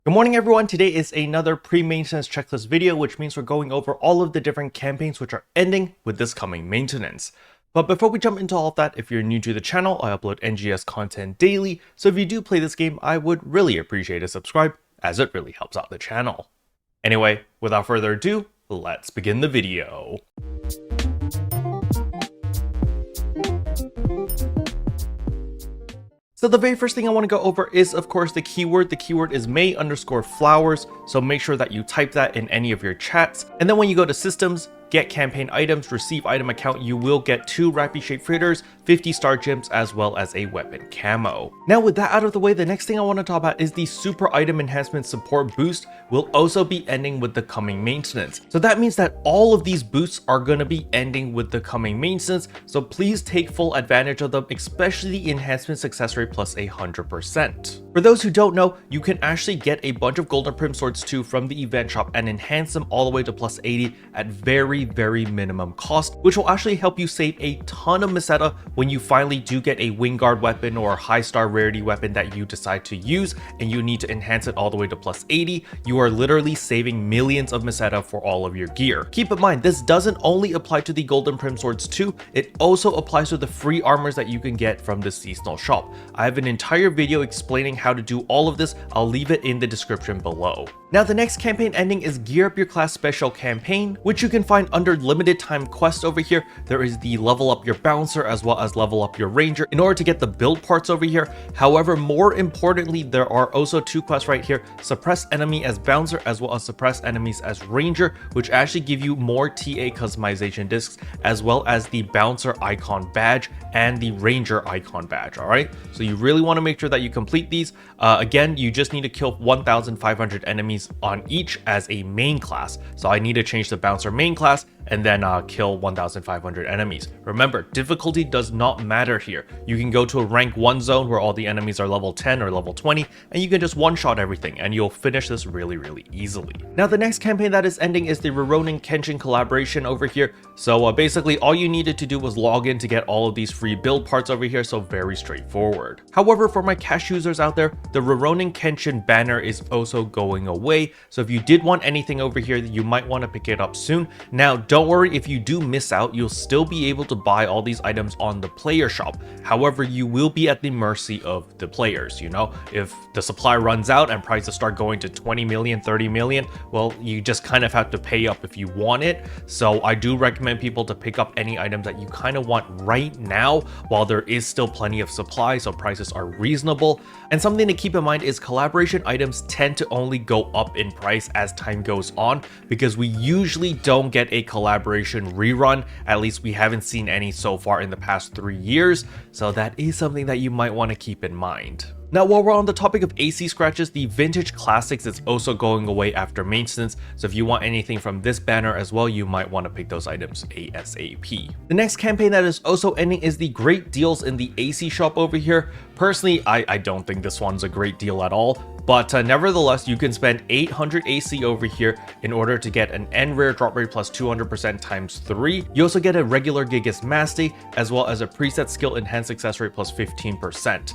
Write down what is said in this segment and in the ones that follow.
Good morning everyone, today is another pre-maintenance checklist video, which means we're going over all of the different campaigns which are ending with this coming maintenance. But before we jump into all of that, if you're new to the channel, I upload NGS content daily, so if you do play this game, I would really appreciate a subscribe, as it really helps out the channel. Anyway, without further ado, let's begin the video. So the very first thing I want to go over is, of course, the keyword. The keyword is May_flowers, so make sure that you type that in any of your chats. And then when you go to systems, get campaign items, receive item account, you will get 2 Rappy Shape Fritters, 50 star gems, as well as a weapon camo. Now with that out of the way, the next thing I want to talk about is the super item enhancement support boost will also be ending with the coming maintenance. So that means that all of these boosts are going to be ending with the coming maintenance, so please take full advantage of them, especially the enhancement success rate plus 100%. For those who don't know, you can actually get a bunch of Golden Prim Swords 2 from the event shop and enhance them all the way to plus 80 at very minimum cost, which will actually help you save a ton of meseta when you finally do get a Wingguard weapon or high star rarity weapon that you decide to use and you need to enhance it all the way to plus 80. You are literally saving millions of meseta for all of your gear. Keep in mind, this doesn't only apply to the Golden Prim Swords 2, it also applies to the free armors that you can get from the seasonal shop. I have an entire video explaining how to do all of this. I'll leave it in the description below. Now the next campaign ending is Gear Up Your Class Special Campaign, which you can find under limited time quest over here. There is the level up your bouncer as well as level up your ranger in order to get the build parts over here. However, more importantly, there are also 2 quests right here, suppress enemy as bouncer as well as suppress enemies as ranger, which actually give you more TA customization discs as well as the bouncer icon badge and the ranger icon badge. All right, so you really want to make sure that you complete these. Again, you just need to kill 1,500 enemies on each as a main class, so I need to change the bouncer main class and then kill 1,500 enemies. Remember, difficulty does not matter here. You can go to a rank 1 zone where all the enemies are level 10 or level 20 and you can just one-shot everything and you'll finish this really easily. Now the next campaign that is ending is the Rurouni Kenshin collaboration over here. So basically all you needed to do was log in to get all of these free build parts over here, so very straightforward. However, for my cash users out there, the Rurouni Kenshin banner is also going away, so if you did want anything over here, you might want to pick it up soon. Now don't worry, if you do miss out, you'll still be able to buy all these items on the player shop. However, you will be at the mercy of the players. You know, if the supply runs out and prices start going to 20 million, 30 million, well, you just kind of have to pay up if you want it. So I do recommend people to pick up any items that you kind of want right now while there is still plenty of supply, so prices are reasonable. And something to keep in mind is collaboration items tend to only go up in price as time goes on, because we usually don't get a collaboration rerun. At least we haven't seen any so far in the past 3 years, so that is something that you might want to keep in mind. Now, while we're on the topic of AC scratches, the Vintage Classics is also going away after maintenance, so if you want anything from this banner as well, you might want to pick those items ASAP. The next campaign that is also ending is the great deals in the AC shop over here. Personally, I don't think this one's a great deal at all, but nevertheless, you can spend 800 AC over here in order to get an N rare drop rate plus 200% times 3. You also get a regular Gigas Mastery as well as a preset skill enhanced success rate plus 15%.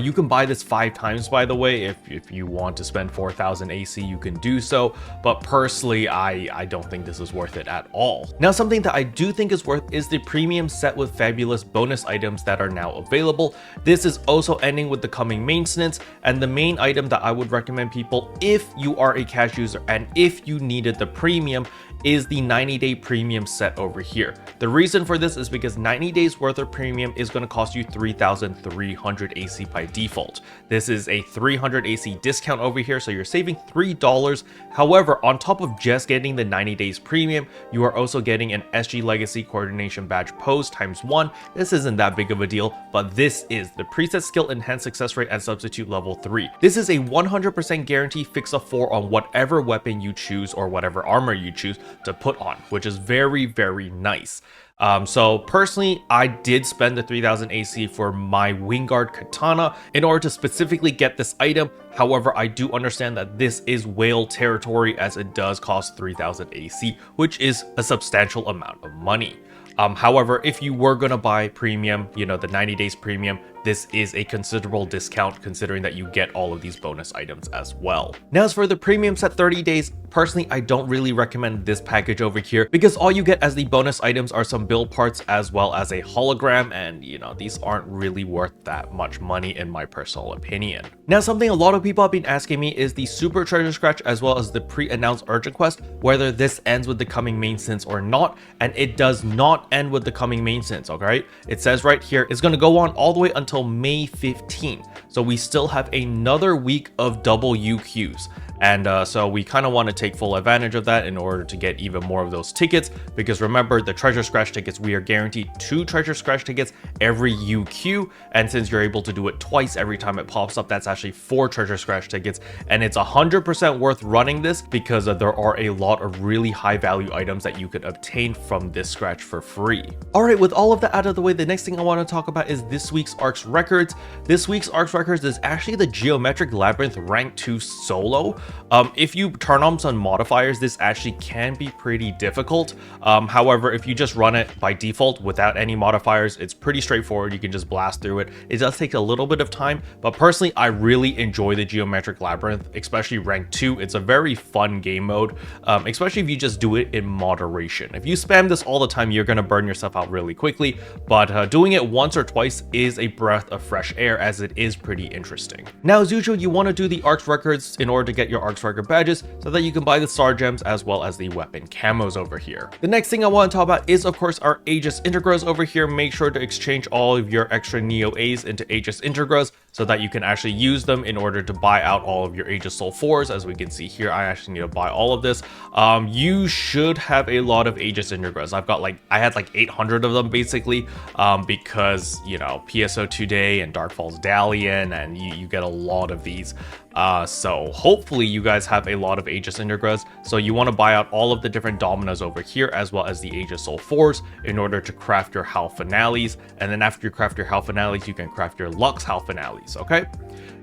You can buy this 5 times, by the way. If you want to spend 4,000 AC, you can do so, but personally, I don't think this is worth it at all. Now, something that I do think is worth is the premium set with Phabulous bonus items that are now available. This is also ending with the coming maintenance, and the main item that I would recommend people, if you are a cash user and if you needed the premium, is the 90-day premium set over here. The reason for this is because 90 days worth of premium is going to cost you 3,300 AC by default. This is a 300 AC discount over here, so you're saving $3. However, on top of just getting the 90 days premium, you are also getting an SG Legacy Coordination Badge pose times 1. This isn't that big of a deal, but this is the preset skill enhanced success rate and substitute level 3. This is a 100% guarantee fix of 4 on whatever weapon you choose or whatever armor you choose to put on, which is very nice. So personally, I did spend the 3000 AC for my Wingguard Katana in order to specifically get this item. However, I do understand that this is whale territory as it does cost 3000 AC, which is a substantial amount of money. However, if you were gonna buy premium, you know, the 90 days premium, this is a considerable discount considering that you get all of these bonus items as well. Now, as for the premium set 30 days, personally, I don't really recommend this package over here because all you get as the bonus items are some build parts as well as a hologram, and you know, these aren't really worth that much money in my personal opinion. Now, something a lot of people have been asking me is the super treasure scratch as well as the pre-announced urgent quest, whether this ends with the coming main sins or not, and it does not end with the coming main sins, okay? It says right here it's going to go on all the way until May 15th, so we still have another week of double UQs. And so we kind of want to take full advantage of that in order to get even more of those tickets, because remember, the treasure scratch tickets, we are guaranteed 2 treasure scratch tickets every UQ, and since you're able to do it twice every time it pops up, that's actually 4 treasure scratch tickets, and it's 100% worth running this because there are a lot of really high value items that you could obtain from this scratch for free. Alright, with all of that out of the way, the next thing I want to talk about is this week's Arks Records. This week's Arks Records is actually the Geometric Labyrinth Rank 2 solo. If you turn on some modifiers, this actually can be pretty difficult. However, if you just run it by default without any modifiers, it's pretty straightforward. You can just blast through it. It does take a little bit of time, but personally, I really enjoy the Geometric Labyrinth, especially rank 2. It's a very fun game mode, especially if you just do it in moderation. If you spam this all the time, you're going to burn yourself out really quickly, but doing it once or twice is a breath of fresh air, as it is pretty interesting. Now, as usual, you want to do the Arks Records in order to get your Arks Record badges so that you can buy the star gems as well as the weapon camos over here. The next thing I want to talk about is, of course, our Aegis Integras over here. Make sure to exchange all of your extra Neo A's into Aegis Integras so that you can actually use them in order to buy out all of your Aegis Soul 4s. As we can see here, I actually need to buy all of this. You should have a lot of Aegis Integras. I had like 800 of them basically, because, you know, PSO2 Day and Darkfall's Dalian, and you get a lot of these. So hopefully you guys have a lot of Aegis Integras. So you want to buy out all of the different Dominas over here as well as the Aegis Soul 4s in order to craft your Hal Finales. And then after you craft your Hal Finales, you can craft your Lux Hal Finales, okay?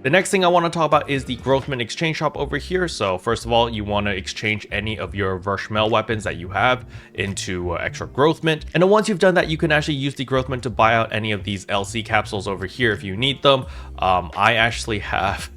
The next thing I want to talk about is the Growthment exchange shop over here. So first of all, you want to exchange any of your Vershmel weapons that you have into extra Growthment. And then once you've done that, you can actually use the Growthment to buy out any of these LC capsules over here if you need them. I actually have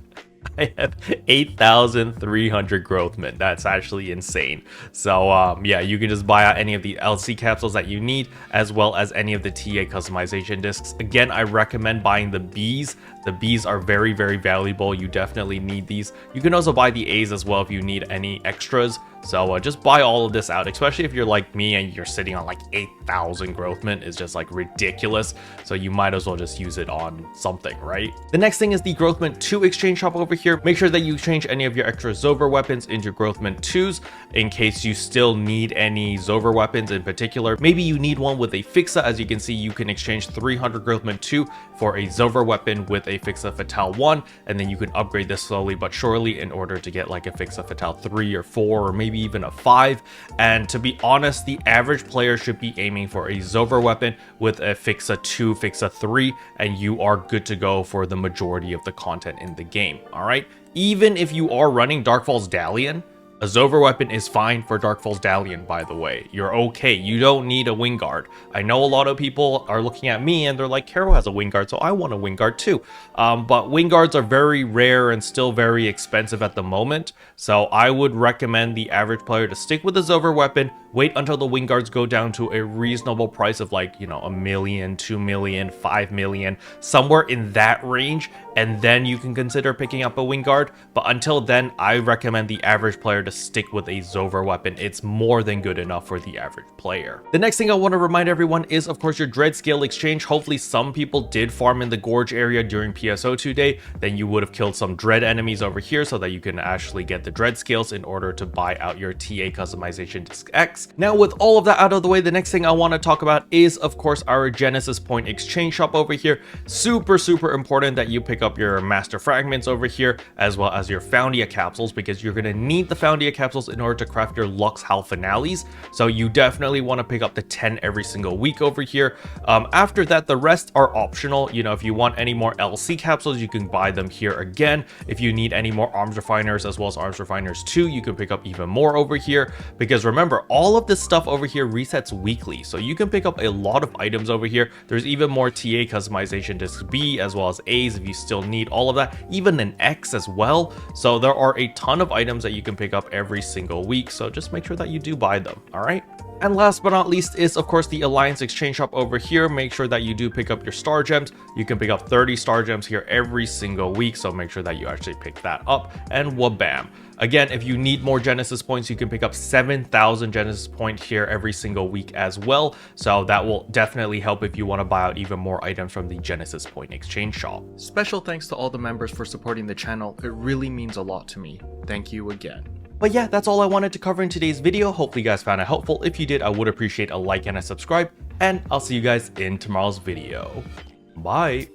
8,300 Growthment. That's actually insane. So yeah, you can just buy out any of the LC capsules that you need, as well as any of the TA customization discs. Again, I recommend buying the Bs. The Bs are very, very valuable. You definitely need these. You can also buy the A's as well if you need any extras. So just buy all of this out, especially if you're like me and you're sitting on like 8,000 Growthment. Is just like ridiculous. So you might as well just use it on something, right? The next thing is the Growthment 2 exchange shop over here. Make sure that you change any of your extra Zover weapons into Growthment 2s in case you still need any Zover weapons in particular. Maybe you need one with a Fixa. As you can see, you can exchange 300 Growthment 2 for a Zover weapon with a Fixa Fatale 1, and then you can upgrade this slowly but surely in order to get like a Fixa Fatale 3 or 4 or maybe even a 5. And to be honest, the average player should be aiming for a Zover weapon with a Fixa 2, Fixa 3, and you are good to go for the majority of the content in the game. All right, even if you are running Darkfall's Dalian, a Zover weapon is fine for Darkfall's Dalian, by the way. You're okay. You don't need a Wingguard. I know a lot of people are looking at me and they're like, Kero has a Wingguard, so I want a Wingguard too. But Wingguards are very rare and still very expensive at the moment. So I would recommend the average player to stick with the Zover weapon, wait until the Wingguards go down to a reasonable price of like, you know, 1 million, 2 million, 5 million, somewhere in that range, and then you can consider picking up a Wingguard. But until then, I recommend the average player to stick with a Zover weapon. It's more than good enough for the average player. The next thing I want to remind everyone is, of course, your Dread Scale exchange. Hopefully some people did farm in the Gorge area during PSO2 Day. Then you would have killed some Dread enemies over here so that you can actually get the Dread Scales in order to buy out your TA customization disc X. Now, with all of that out of the way, the next thing I want to talk about is, of course, our Genesis Point exchange shop over here. Super, super important that you pick pick up your master fragments over here, as well as your Foundia capsules, because you're going to need the Foundia capsules in order to craft your Lux Hal finales. So you definitely want to pick up the 10 every single week over here. After that, the rest are optional. You know, if you want any more LC capsules, you can buy them here again. If you need any more arms refiners as well as arms refiners 2, you can pick up even more over here, because remember, all of this stuff over here resets weekly, so you can pick up a lot of items over here. There's even more TA customization disc B as well as A's if you still need all of that, even an X as well. So there are a ton of items that you can pick up every single week, so just make sure that you do buy them. All right. And last but not least is, of course, the Alliance Exchange Shop over here. Make sure that you do pick up your Star Gems. You can pick up 30 Star Gems here every single week, so make sure that you actually pick that up, and wabam. Again, if you need more Genesis points, you can pick up 7,000 Genesis points here every single week as well, so that will definitely help if you want to buy out even more items from the Genesis Point Exchange Shop. Special thanks to all the members for supporting the channel. It really means a lot to me. Thank you again. But yeah, that's all I wanted to cover in today's video. Hopefully you guys found it helpful. If you did, I would appreciate a like and a subscribe, and I'll see you guys in tomorrow's video. Bye.